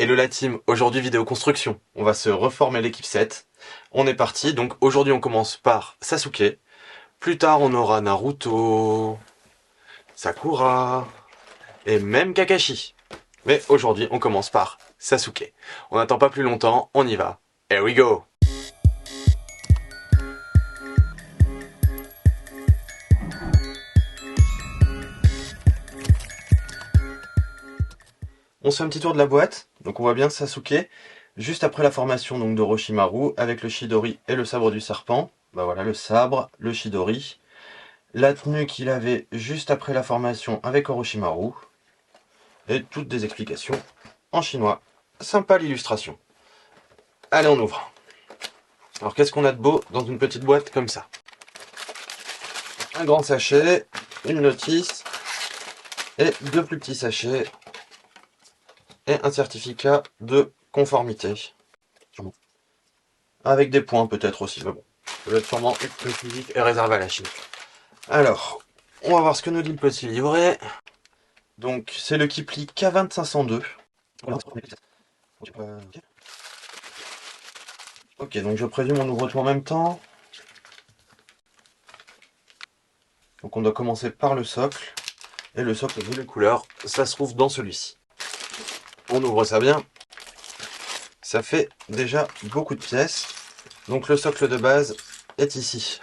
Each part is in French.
Hello la team, aujourd'hui vidéo construction. On va se reformer l'équipe 7. On est parti, donc aujourd'hui on commence par Sasuke. Plus tard on aura Naruto, Sakura et même Kakashi. Mais aujourd'hui on commence par Sasuke. On n'attend pas plus longtemps, on y va. Here we go! On se fait un petit tour de la boîte, donc on voit bien Sasuke, juste après la formation donc d'Orochimaru, avec le Chidori et le sabre du serpent. Bah voilà, le sabre, le Chidori. La tenue qu'il avait juste après la formation avec Orochimaru. Et toutes des explications en chinois. Sympa l'illustration. Allez, on ouvre. Alors qu'est-ce qu'on a de beau dans une petite boîte comme ça? Un grand sachet, une notice, et deux plus petits sachets, et un certificat de conformité. Avec des points peut-être aussi, mais bon. Ça doit être sûrement une physique est réservé à la Chine. Alors, on va voir ce que nous dit le petit livret. Donc, c'est le Kipli K20502. Ok, donc je présume on ouvre tout en même temps. Donc on doit commencer par le socle. Et le socle vu les couleurs, ça se trouve dans celui-ci. On ouvre ça bien. Ça fait déjà beaucoup de pièces. Donc le socle de base est ici.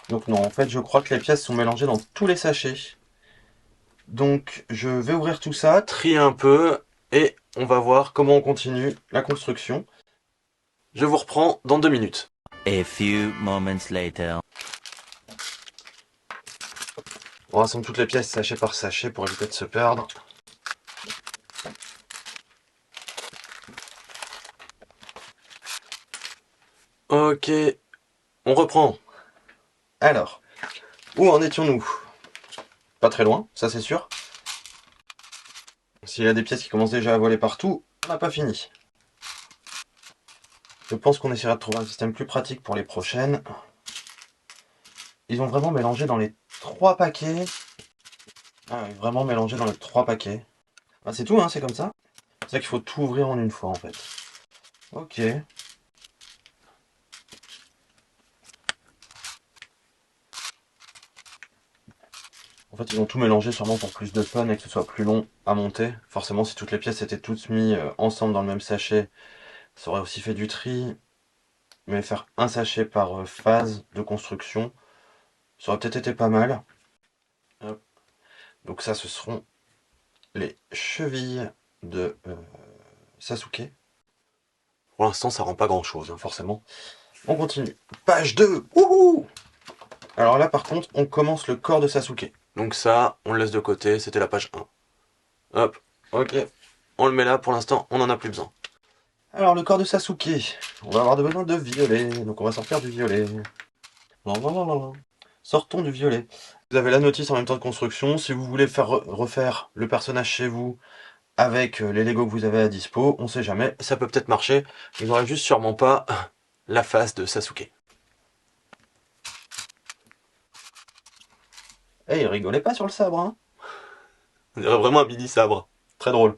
Donc non, en fait je crois que les pièces sont mélangées dans tous les sachets. Donc je vais ouvrir tout ça, trier un peu, et on va voir comment on continue la construction. Je vous reprends dans 2 minutes. A few moments later. On rassemble toutes les pièces sachet par sachet pour éviter de se perdre. Ok, on reprend. Alors, où en étions-nous? Pas très loin, ça c'est sûr. S'il y a des pièces qui commencent déjà à voler partout, on n'a pas fini. Je pense qu'on essaiera de trouver un système plus pratique pour les prochaines. Ils ont vraiment mélangé dans les 3 paquets. Ah oui, vraiment mélangé dans les 3 paquets. Ah, c'est tout, hein, c'est comme ça. C'est ça qu'il faut tout ouvrir en une fois en fait. Ok. En fait, ils ont tout mélangé sûrement pour plus de fun et que ce soit plus long à monter. Forcément, si toutes les pièces étaient toutes mises ensemble dans le même sachet, ça aurait aussi fait du tri. Mais faire un sachet par phase de construction, ça aurait peut-être été pas mal. Hop. Donc ça, ce seront les chevilles de Sasuke. Pour l'instant, ça rend pas grand-chose, hein, forcément. On continue. Page 2. Wouhou! Alors là, par contre, on commence le corps de Sasuke. Donc ça, on le laisse de côté, c'était la page 1. Hop, ok. On le met là, pour l'instant, on n'en a plus besoin. Alors, le corps de Sasuke. On va avoir besoin de violet, donc on va sortir du violet. Sortons du violet. Vous avez la notice en même temps de construction. Si vous voulez faire refaire le personnage chez vous avec les Lego que vous avez à dispo, on sait jamais, ça peut peut-être marcher. Il n'aura juste sûrement pas la face de Sasuke. Eh, il rigolait pas sur le sabre, hein. On dirait vraiment un mini sabre. Très drôle.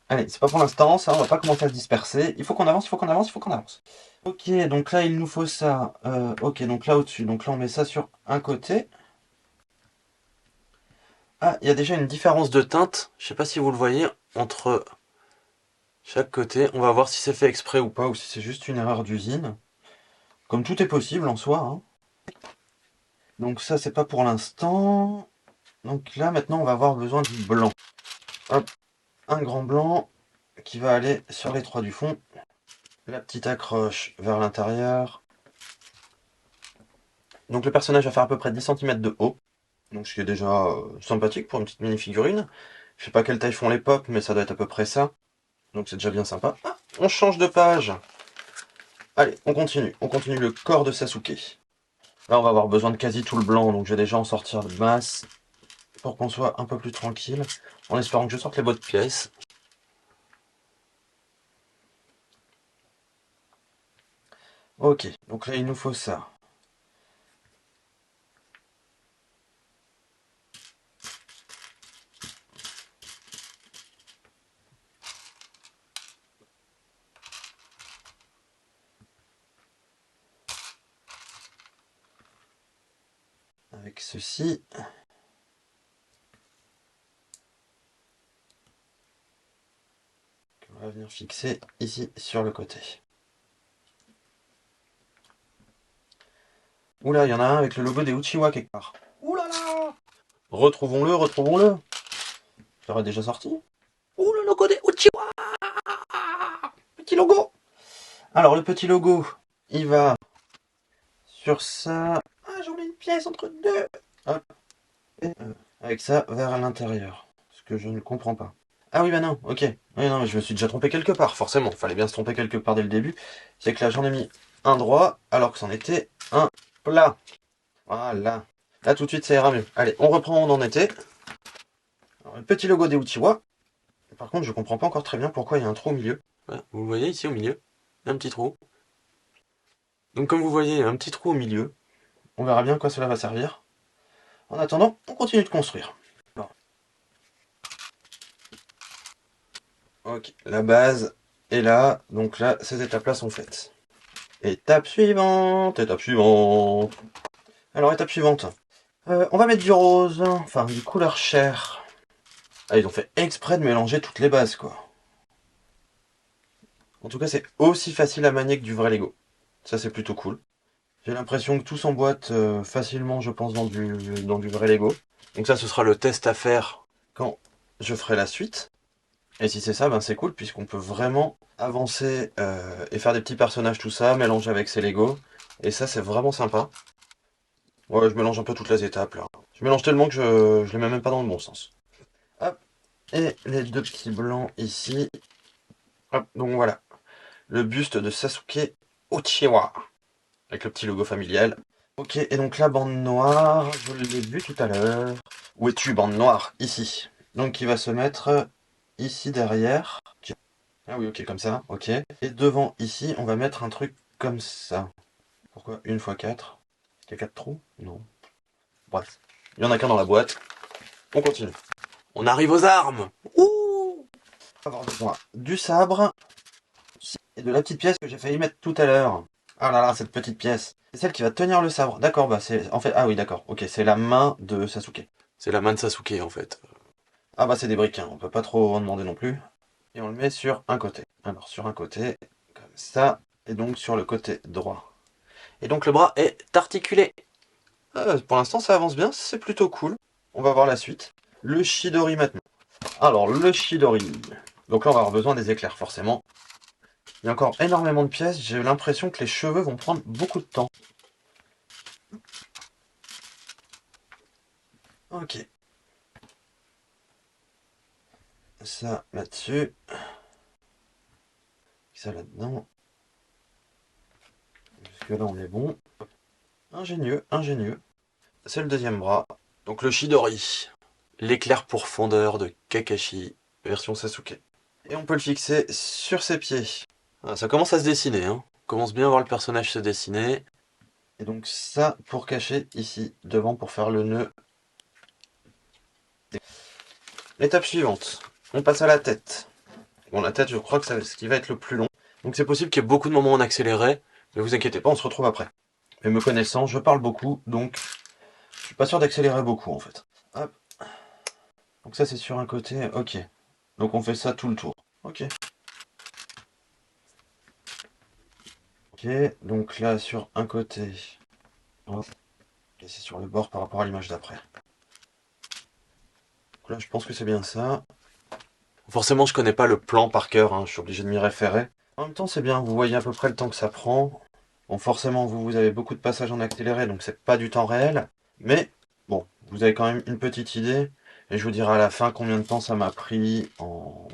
Allez, c'est pas pour l'instant, ça, on va pas commencer à se disperser. Il faut qu'on avance, il faut qu'on avance, il faut qu'on avance. Ok, donc là, il nous faut ça. Ok, donc là, au-dessus. Donc là, on met ça sur un côté. Ah, il y a déjà une différence de teinte. Je sais pas si vous le voyez, entre chaque côté. On va voir si c'est fait exprès ou pas, ou si c'est juste une erreur d'usine. Comme tout est possible en soi, hein. Donc ça, c'est pas pour l'instant. Donc là, maintenant, on va avoir besoin du blanc. Hop, un grand blanc qui va aller sur les 3 du fond. La petite accroche vers l'intérieur. Donc le personnage va faire à peu près 10 cm de haut. Donc ce qui est déjà sympathique pour une petite mini-figurine. Je sais pas quelle taille font les pop, mais ça doit être à peu près ça. Donc c'est déjà bien sympa. Ah, on change de page. Allez, on continue le corps de Sasuke. Là, on va avoir besoin de quasi tout le blanc, donc je vais déjà en sortir de masse pour qu'on soit un peu plus tranquille, en espérant que je sorte les bonnes pièces. Ok, donc là, il nous faut ça. avec ceci. On va venir fixer ici sur le côté. Oula, il y en a un avec le logo des Uchiwa quelque part. Oula là! Retrouvons-le, retrouvons-le. Ça aurait déjà sorti. Ouh, le logo des Uchiwa! Petit logo! Alors, le petit logo, il va sur ça. Ah, j'en ai une pièce entre deux! Hop. Et, avec ça vers l'intérieur. Ce que je ne comprends pas. Ah oui, bah non, ok. Oui, non, je me suis déjà trompé quelque part, forcément. Fallait bien se tromper quelque part dès le début. C'est que là, j'en ai mis un droit, alors que c'en était un plat. Voilà. Là, tout de suite, ça ira mieux. Allez, on reprend où on en était. Alors, le petit logo des Uchiwa. Par contre, je comprends pas encore très bien pourquoi il y a un trou au milieu. Voilà, vous le voyez ici au milieu. Il y a un petit trou. Donc, comme vous voyez, il y a un petit trou au milieu. On verra bien à quoi cela va servir. En attendant, on continue de construire. Bon. Ok, la base est là. Donc là, ces étapes-là sont faites. Étape suivante, étape suivante. Alors, étape suivante. On va mettre du rose, enfin du couleur chair. Ah, ils ont fait exprès de mélanger toutes les bases, quoi. En tout cas, c'est aussi facile à manier que du vrai Lego. Ça, c'est plutôt cool. J'ai l'impression que tout s'emboîte facilement, je pense, dans du vrai Lego. Donc ça, ce sera le test à faire quand je ferai la suite. Et si c'est ça, ben c'est cool, puisqu'on peut vraiment avancer et faire des petits personnages, tout ça, mélanger avec ses Lego. Et ça, c'est vraiment sympa. Ouais, je mélange un peu toutes les étapes, là. Je mélange tellement que je les mets même pas dans le bon sens. Hop. Et les deux petits blancs ici. Hop, donc voilà. Le buste de Sasuke Uchiwa. Avec le petit logo familial. Ok, et donc la bande noire, je l'ai vu tout à l'heure. Où es-tu, bande noire? Ici. Donc il va se mettre ici derrière. Ah oui, ok, comme ça, ok. Et devant ici, on va mettre un truc comme ça. Pourquoi une fois 4? Il y a 4 trous? Non. Bref. Il y en a qu'un dans la boîte. On continue. On arrive aux armes. Ouh! On va avoir besoin du sabre et de la petite pièce que j'ai failli mettre tout à l'heure. Ah là là, cette petite pièce. C'est celle qui va tenir le sabre. D'accord, bah c'est... En fait, ah oui, d'accord. Ok, c'est la main de Sasuke. C'est la main de Sasuke, en fait. Ah bah c'est des briques, hein. On peut pas trop en demander non plus. Et on le met sur un côté. Alors, sur un côté, comme ça. Et donc sur le côté droit. Et donc le bras est articulé. Pour l'instant, ça avance bien. C'est plutôt cool. On va voir la suite. Le Chidori maintenant. Alors, le Chidori. Donc là, on va avoir besoin des éclairs, forcément. Il y a encore énormément de pièces. J'ai l'impression que les cheveux vont prendre beaucoup de temps. Ok. Ça là-dessus. Ça là-dedans. Jusque là, on est bon. Ingénieux, ingénieux. C'est le deuxième bras. Donc le Chidori. L'éclair pourfendeur de Kakashi, version Sasuke. Et on peut le fixer sur ses pieds. Ah, ça commence à se dessiner, hein. On commence bien à voir le personnage se dessiner. Et donc ça pour cacher ici, devant, pour faire le nœud. L'étape suivante, on passe à la tête. Bon, la tête, je crois que c'est ce qui va être le plus long. Donc c'est possible qu'il y ait beaucoup de moments en accéléré, mais vous inquiétez pas, on se retrouve après. Mais me connaissant, je parle beaucoup, donc je suis pas sûr d'accélérer beaucoup en fait. Hop. Donc ça c'est sur un côté, ok. Donc on fait ça tout le tour. Ok. Ok, donc là sur un côté. Hop. Et c'est sur le bord par rapport à l'image d'après. Donc là je pense que c'est bien ça. Forcément je connais pas le plan par cœur, hein, je suis obligé de m'y référer. En même temps c'est bien, vous voyez à peu près le temps que ça prend. Bon forcément vous avez beaucoup de passages en accéléré, donc c'est pas du temps réel. Mais bon, vous avez quand même une petite idée. Et je vous dirai à la fin combien de temps ça m'a pris en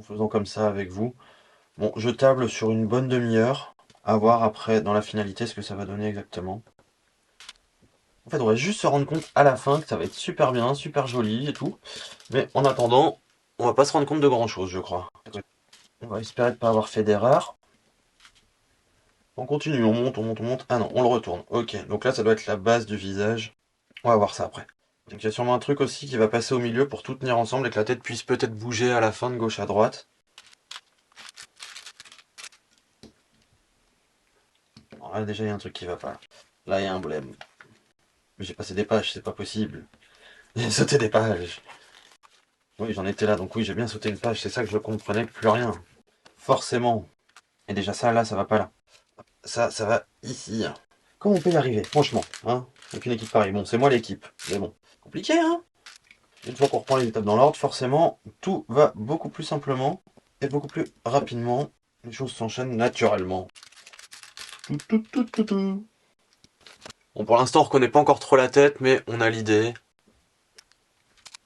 faisant comme ça avec vous. Bon, je table sur une bonne demi-heure. À voir après dans la finalité ce que ça va donner exactement. En fait, on va juste se rendre compte à la fin que ça va être super bien, super joli et tout. Mais en attendant, on va pas se rendre compte de grand chose, je crois. On va espérer de pas avoir fait d'erreur. On continue, on monte, on monte, on monte. Ah non, on le retourne. Ok, donc là, ça doit être la base du visage. On va voir ça après. Donc il y a sûrement un truc aussi qui va passer au milieu pour tout tenir ensemble et que la tête puisse peut-être bouger à la fin de gauche à droite. Alors là, déjà, il y a un truc qui va pas. Là, il y a un blême. Mais j'ai passé des pages, c'est pas possible. J'ai sauté des pages. Oui, j'en étais là, donc oui, j'ai bien sauté une page, c'est ça que je comprenais plus rien. Forcément. Et déjà ça, là, ça va pas là. Ça va ici. Comment on peut y arriver, franchement, hein? Avec une équipe pareille. Bon, c'est moi l'équipe, mais bon. Compliqué, hein? Une fois qu'on reprend les étapes dans l'ordre, forcément, tout va beaucoup plus simplement et beaucoup plus rapidement. Les choses s'enchaînent naturellement. Tout, tout, tout, tout, tout. Bon, pour l'instant, on reconnaît pas encore trop la tête, mais on a l'idée.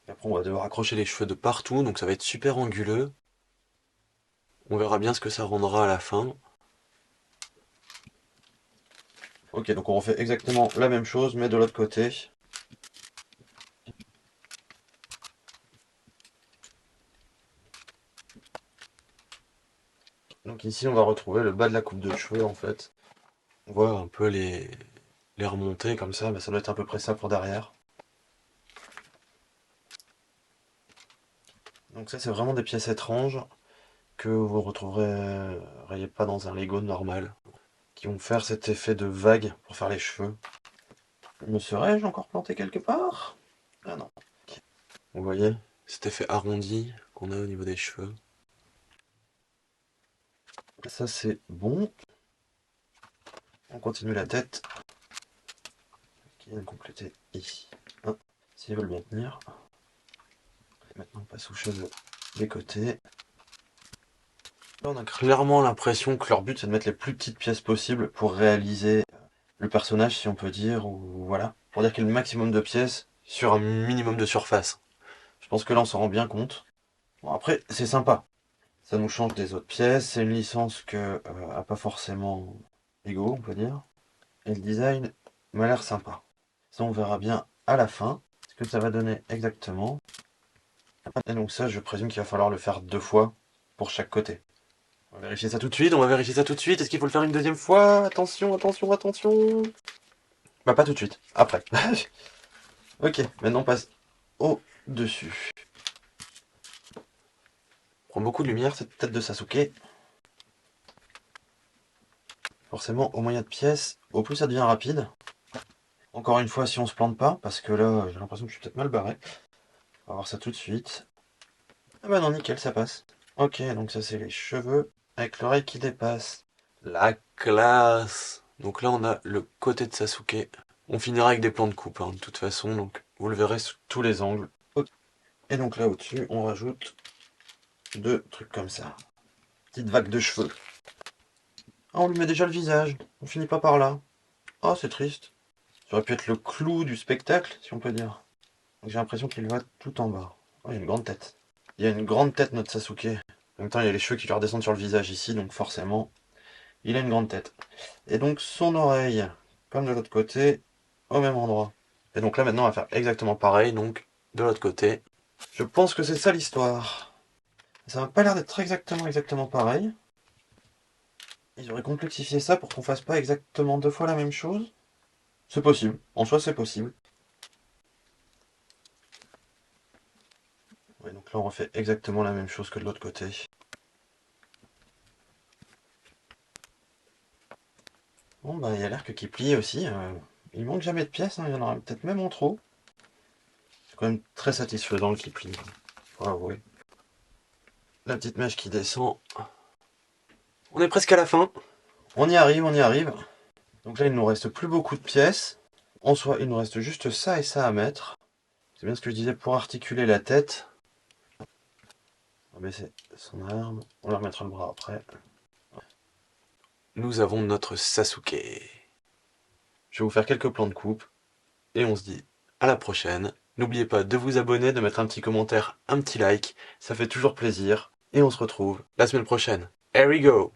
Et après, on va devoir accrocher les cheveux de partout, donc ça va être super anguleux. On verra bien ce que ça rendra à la fin. Ok, donc on refait exactement la même chose, mais de l'autre côté. Donc ici, on va retrouver le bas de la coupe de cheveux, en fait. On voit un peu les remonter comme ça, mais ça doit être à peu près ça pour derrière. Donc ça, c'est vraiment des pièces étranges que vous retrouverez pas dans un Lego normal, qui vont faire cet effet de vague pour faire les cheveux. Me serais-je encore planté quelque part? Ah non. Vous voyez cet effet arrondi qu'on a au niveau des cheveux. Ça c'est bon. On continue la tête. Qui vient de compléter ici. Hein, s'ils veulent bien tenir. Maintenant on passe aux cheveux des côtés. Là on a clairement l'impression que leur but c'est de mettre les plus petites pièces possibles pour réaliser le personnage si on peut dire, ou voilà. Pour dire qu'il y a le maximum de pièces sur un minimum de surface. Je pense que là on s'en rend bien compte. Bon après c'est sympa. Ça nous change des autres pièces. C'est une licence que a pas forcément Lego, on peut dire. Et le design m'a l'air sympa. Ça, on verra bien à la fin ce que ça va donner exactement. Et donc ça, je présume qu'il va falloir le faire 2 fois pour chaque côté. On va vérifier ça tout de suite. On va vérifier ça tout de suite. Est-ce qu'il faut le faire une deuxième fois? Attention, attention, attention. Bah pas tout de suite. Après. Ok, maintenant on passe au-dessus. Prend beaucoup de lumière cette tête de Sasuke. Forcément, au moyen de pièces, au plus ça devient rapide. Encore une fois, si on se plante pas, parce que là, j'ai l'impression que je suis peut-être mal barré. On va voir ça tout de suite. Ah bah non, nickel, ça passe. Ok, donc ça c'est les cheveux avec l'oreille qui dépasse. La classe! Donc là, on a le côté de Sasuke. On finira avec des plans de coupe, hein, de toute façon, donc vous le verrez sous tous les angles. Ok. Et donc là, au-dessus, on rajoute 2 trucs comme ça. Petite vague de cheveux. Ah, on lui met déjà le visage. On finit pas par là. Oh, c'est triste. Ça aurait pu être le clou du spectacle, si on peut dire. J'ai l'impression qu'il va tout en bas. Oh, il y a une grande tête. Il y a une grande tête, notre Sasuke. En même temps, il y a les cheveux qui lui redescendent sur le visage ici, donc forcément, il a une grande tête. Et donc, son oreille, comme de l'autre côté, au même endroit. Et donc là, maintenant, on va faire exactement pareil, donc, de l'autre côté. Je pense que c'est ça l'histoire. Ça n'a pas l'air d'être exactement pareil. Ils auraient complexifié ça pour qu'on fasse pas exactement 2 fois la même chose. C'est possible. En soi, c'est possible. Ouais, donc là, on refait exactement la même chose que de l'autre côté. Bon, bah, il y a l'air que qui plie aussi. Il manque jamais de pièces, hein, il y en aura peut-être même en trop. C'est quand même très satisfaisant le qui plie. Faut avouer. La petite mèche qui descend. On est presque à la fin. On y arrive, on y arrive. Donc là, il ne nous reste plus beaucoup de pièces. En soi, il nous reste juste ça et ça à mettre. C'est bien ce que je disais pour articuler la tête. On va baisser son arme. On leur remettra le bras après. Nous avons notre Sasuke. Je vais vous faire quelques plans de coupe. Et on se dit à la prochaine. N'oubliez pas de vous abonner, de mettre un petit commentaire, un petit like. Ça fait toujours plaisir. Et on se retrouve la semaine prochaine. Here we go!